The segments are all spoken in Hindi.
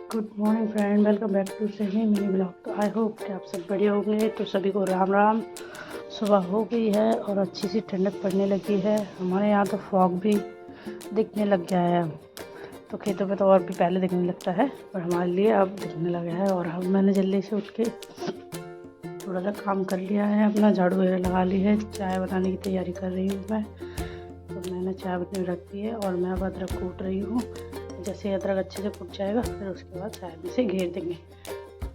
Good morning friend, welcome back to semi mini blog. तो आई होप कि आप सब बढ़िया होंगे। तो सभी को राम राम। सुबह हो गई है और अच्छी सी ठंडक पड़ने लगी है। हमारे यहाँ तो फॉग भी दिखने लग गया है। तो खेतों में तो और भी पहले दिखने लगता है, पर हमारे लिए अब दिखने लगा है। और अब मैंने जल्दी से उठ के थोड़ा सा काम कर लिया है, अपना झाड़ू वगैरह लगा ली है। चाय बनाने की तैयारी कर रही हूँ मैं। तो मैंने चाय बनने रख दी है और मैं अब अदरक कूट रही हूँ। जैसे अदरक अच्छे से फूट जाएगा फिर उसके बाद चाय में से घेर देंगे।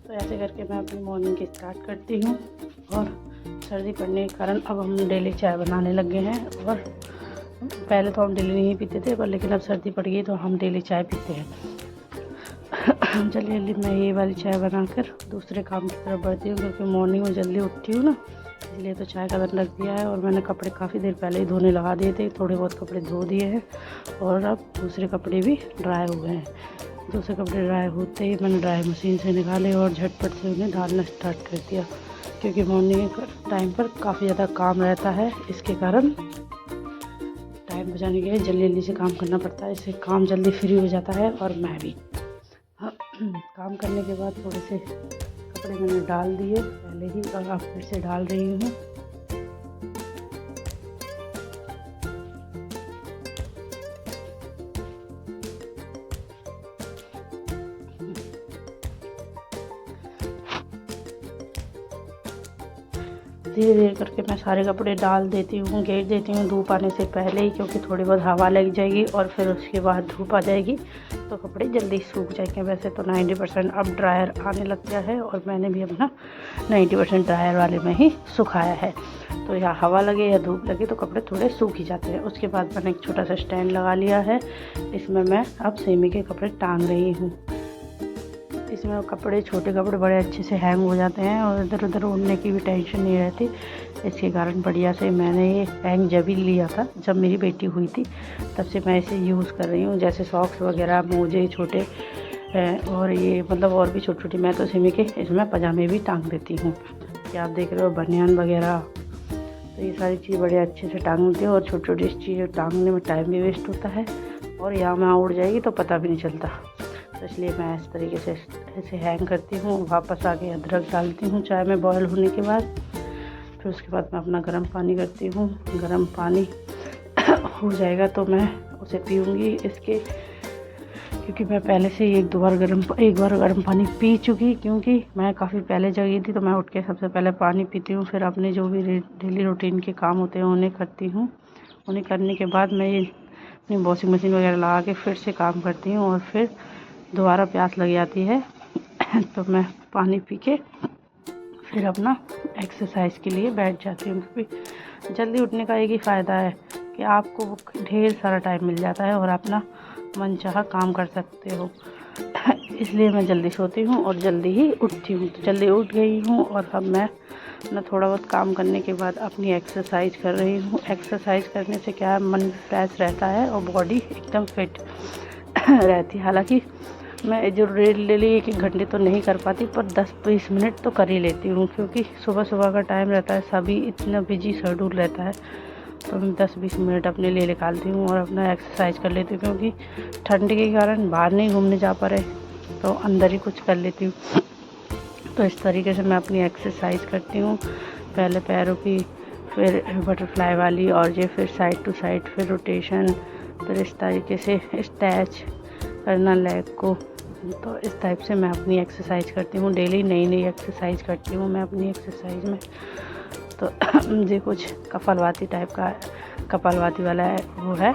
तो ऐसे करके मैं अपनी मॉर्निंग की स्टार्ट करती हूँ। और सर्दी पड़ने के कारण अब हम डेली चाय बनाने लग गए हैं। और पहले तो हम डेली नहीं पीते थे, पर लेकिन अब सर्दी पड़ गई तो हम डेली चाय पीते हैं। जल्दी जल्दी मैं ये वाली चाय बनाकर दूसरे काम की तरफ बढ़ती हूँ, क्योंकि मॉर्निंग में जल्दी उठती हूँ ना, इसलिए तो चाय का बन रख दिया है। और मैंने कपड़े काफ़ी देर पहले ही धोने लगा दिए थे, थोड़े बहुत कपड़े धो दिए हैं और अब दूसरे कपड़े भी ड्राई हो गए हैं। दूसरे कपड़े ड्राई होते ही मैंने ड्राई मशीन से निकाले और झटपट से उन्हें डालना स्टार्ट कर दिया, क्योंकि मॉर्निंग टाइम पर काफ़ी ज़्यादा काम रहता है। इसके कारण टाइम बचाने के लिए जल्दी जल्दी से काम करना पड़ता है। इससे काम जल्दी फ्री हो जाता है और मैं भी काम करने के बाद थोड़े से कपड़े मैंने डाल दिए पहले ही और अब फिर से डाल रही हूँ। धीरे धीरे करके मैं सारे कपड़े डाल देती हूँ, घेर देती हूँ धूप आने से पहले ही, क्योंकि थोड़ी बहुत हवा लग जाएगी और फिर उसके बाद धूप आ जाएगी तो कपड़े जल्दी सूख जाएंगे। वैसे तो 90% अब ड्रायर आने लग गया है और मैंने भी अपना 90% ड्रायर वाले में ही सुखाया है। तो या हवा लगे या धूप लगे तो कपड़े थोड़े सूख ही जाते हैं। उसके बाद मैंने एक छोटा सा स्टैंड लगा लिया है, इसमें मैं अब सेमी के कपड़े टांग रही हूँ। इसमें कपड़े, छोटे कपड़े बड़े अच्छे से हैंग हो जाते हैं और इधर उधर उड़ने की भी टेंशन नहीं रहती। इसके कारण बढ़िया से मैंने ये हैंग जब ही लिया था जब मेरी बेटी हुई थी, तब से मैं इसे यूज़ कर रही हूँ। जैसे सॉक्स वगैरह, मोजे छोटे और ये मतलब और भी छोटी छोटी, मैं तो सिमी के इसमें पजामे भी टांग देती हूँ। क्या आप देख रहे हो, बनियान वगैरह। तो ये सारी चीज़ बड़े अच्छे से टांग देती हूँ और छोटी छोटी चीज़ें टांगने में टाइम भी वेस्ट होता है और यहाँ मैं उड़ जाएगी तो पता भी नहीं चलता। तो इसलिए मैं इस तरीके से ऐसे हैंग करती हूँ। वापस आके अदरक डालती हूँ चाय में बॉयल होने के बाद। फिर उसके बाद मैं अपना गर्म पानी करती हूँ। गर्म पानी हो जाएगा तो मैं उसे पीऊँगी इसके, क्योंकि मैं पहले से एक बार गर्म पानी पी चुकी, क्योंकि मैं काफ़ी पहले जगी थी। तो मैं उठ के सबसे पहले पानी पीती हूँ, फिर अपने जो भी डेली रूटीन के काम होते हैं उन्हें करती हूँ। उन्हें करने के बाद मैं ये अपनी वॉशिंग मशीन वगैरह लगा के फिर से काम करती हूँ और फिर दोबारा प्यास लग जाती है तो मैं पानी पी के फिर अपना एक्सरसाइज के लिए बैठ जाती हूँ। क्योंकि जल्दी उठने का एक ही फ़ायदा है कि आपको ढेर सारा टाइम मिल जाता है और अपना मनचाहा काम कर सकते हो। इसलिए मैं जल्दी सोती हूँ और जल्दी ही उठती हूँ। तो जल्दी उठ गई हूँ और अब मैं अपना थोड़ा बहुत काम करने के बाद अपनी एक्सरसाइज कर रही हूँ। एक्सरसाइज करने से क्या है, मन फ्रेश रहता है और बॉडी एकदम फिट रहती है। हालांकि मैं जो डेली 1-1 घंटे तो नहीं कर पाती, पर 10-20 मिनट तो कर ही लेती हूँ, क्योंकि सुबह सुबह का टाइम रहता है, सभी इतना बिजी शेड्यूल रहता है। तो मैं 10-20 मिनट अपने लिए निकालती हूँ और अपना एक्सरसाइज कर लेती हूँ, क्योंकि ठंड के कारण बाहर नहीं घूमने जा पा रहे तो अंदर ही कुछ कर लेती हूँ। तो इस तरीके से मैं अपनी एक्सरसाइज करती हूँ। पहले पैरों की, फिर बटरफ्लाई वाली, और ये फिर साइड टू साइड, फिर रोटेशन, फिर इस तरीके से स्ट्रेच करना लेग को। तो इस टाइप से मैं अपनी एक्सरसाइज करती हूँ। डेली नई नई एक्सरसाइज करती हूँ मैं अपनी एक्सरसाइज में। तो ये कुछ कपालभाति टाइप का, कपालभाति वाला है वो है,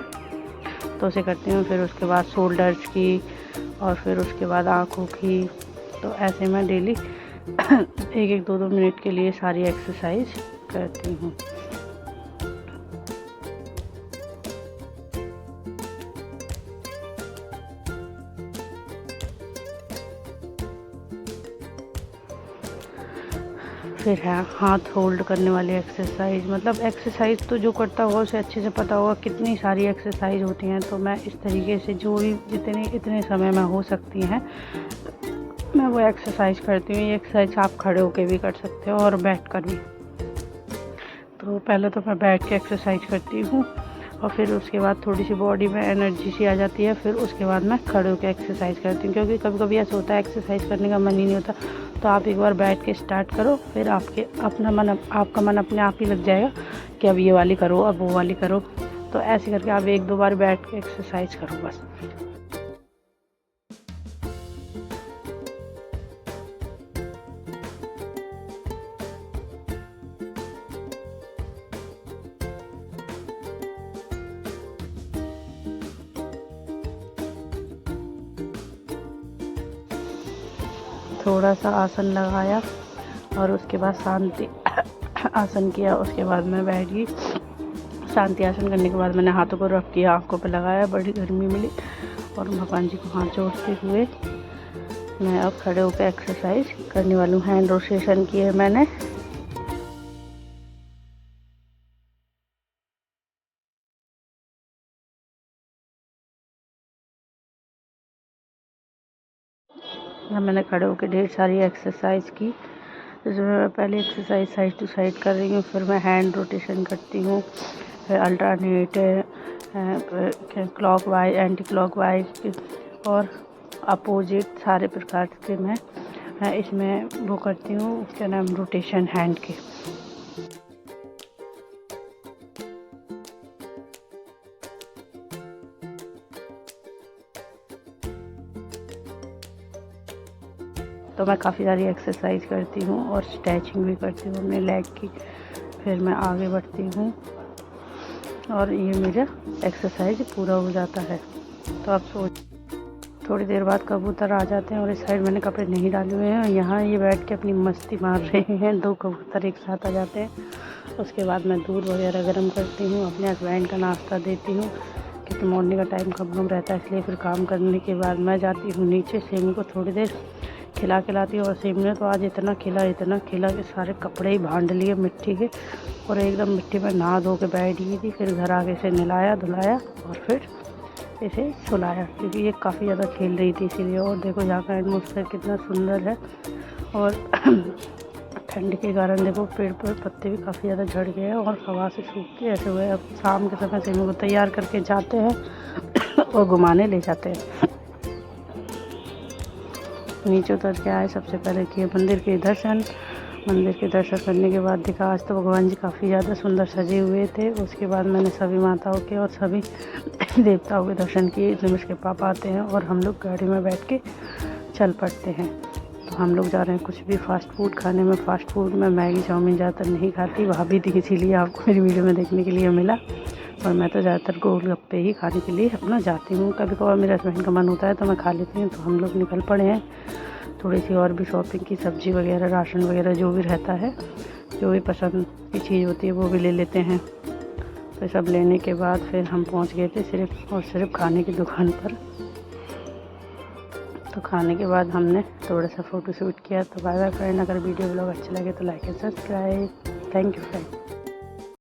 तो उसे करती हूँ। फिर उसके बाद शोल्डर्स की और फिर उसके बाद आँखों की। तो ऐसे मैं डेली 1-1, 2-2 मिनट के लिए सारी एक्सरसाइज करती हूँ। फिर है हाथ होल्ड करने वाली एक्सरसाइज। मतलब एक्सरसाइज तो जो करता होगा उसे अच्छे से पता होगा कितनी सारी एक्सरसाइज होती हैं। तो मैं इस तरीके से जो भी इतने समय में हो सकती हैं मैं वो एक्सरसाइज करती हूँ। ये एक्सरसाइज आप खड़े होकर भी कर सकते हो और बैठ कर भी। तो पहले तो मैं बैठ के एक्सरसाइज करती हूँ और फिर उसके बाद थोड़ी सी बॉडी में एनर्जी सी आ जाती है। फिर उसके बाद मैं खड़े होकर एक्सरसाइज करती हूँ, क्योंकि कभी कभी ऐसा होता है एक्सरसाइज करने का मन ही नहीं होता। तो आप एक बार बैठ के स्टार्ट करो, फिर आपका मन अपने आप ही लग जाएगा कि अब ये वाली करो, अब वो वाली करो। तो ऐसे करके आप 1-2 बार बैठ के एक्सरसाइज करो बस। थोड़ा सा आसन लगाया और उसके बाद शांति आसन किया। उसके बाद मैं बैठ गई। शांति आसन करने के बाद मैंने हाथों को रख किया, आंखों पर लगाया। बड़ी गर्मी मिली और भगवान जी को हाथ जोड़ते हुए मैं अब खड़े होकर एक्सरसाइज करने वाली हूँ। हैंड रोटेशन किए मैंने। मैंने खड़े होकर ढेर सारी एक्सरसाइज की। इसमें मैं पहले एक्सरसाइज साइड टू साइड कर रही हूँ, फिर मैं हैंड रोटेशन करती हूँ, फिर अल्टरनेट क्लॉकवाइज, एंटी क्लॉकवाइज और अपोजिट सारे प्रकार के मैं इसमें वो करती हूँ, क्या नाम, रोटेशन हैंड के। तो मैं काफ़ी सारी एक्सरसाइज करती हूँ और स्ट्रेचिंग भी करती हूँ अपने लेग की। फिर मैं आगे बढ़ती हूँ और ये मेरा एक्सरसाइज पूरा हो जाता है। तो आप सोच, थोड़ी देर बाद कबूतर आ जाते हैं और इस साइड मैंने कपड़े नहीं डाले हुए हैं। यहाँ ये बैठ के अपनी मस्ती मार रहे हैं। 2 कबूतर एक साथ आ जाते हैं। उसके बाद मैं दूध वगैरह गर्म करती हूँ, अपने हस्बैंड का नाश्ता देती हूँ, क्योंकि मॉर्निंग का टाइम कम रहता है। इसलिए फिर काम करने के बाद मैं जाती हूँ नीचे। सेमी को थोड़ी देर खिलाती हूँ और सेमी ने तो आज इतना खिला कि सारे कपड़े ही भांड लिए मिट्टी के, और एकदम मिट्टी में नहा धो के बैठ गई थी। फिर घर आके इसे नहलाया धुलाया और फिर इसे सुलाया, क्योंकि ये काफ़ी ज़्यादा खेल रही थी इसीलिए। और देखो यहाँ का एटमॉस्फेयर कितना सुंदर है। और ठंड के कारण देखो पेड़ पर पत्ते भी काफ़ी ज़्यादा झड़ गए हैं और हवा से सूख के ऐसे हुए। अब शाम के समय सेमी को तैयार करके जाते हैं और घुमाने ले जाते हैं। नीचे उतर के आए, सबसे पहले किए मंदिर के दर्शन। मंदिर के दर्शन करने के बाद देखा आज तो भगवान जी काफ़ी ज़्यादा सुंदर सजे हुए थे। उसके बाद मैंने सभी माताओं के और सभी देवताओं के दर्शन किए। जिनमें के पापा आते हैं और हम लोग गाड़ी में बैठ के चल पड़ते हैं। तो हम लोग जा रहे हैं कुछ भी फास्ट फूड खाने में। फास्ट फूड में मैगी चाउमीन ज़्यादातर नहीं खाती, भाभी थी इसीलिए आपको मेरी वीडियो में देखने के लिए मिला। और मैं तो ज़्यादातर गोलगप्पे ही खाने के लिए अपना जाती हूँ। कभी कभार मेरे हस्बैंड का मन होता है तो मैं खा लेती हूँ। तो हम लोग निकल पड़े हैं थोड़ी सी और भी शॉपिंग की, सब्ज़ी वगैरह, राशन वगैरह जो भी रहता है, जो भी पसंद की चीज़ होती है वो भी ले लेते हैं। तो सब लेने के बाद फिर हम पहुँच गए थे सिर्फ और सिर्फ खाने की दुकान पर। तो खाने के बाद हमने थोड़ा सा फ़ोटो शूट किया। तो बाय बाय फ्रेंड। अगर वीडियो ब्लॉग अच्छा लगे तो like and subscribe. Thank you friend.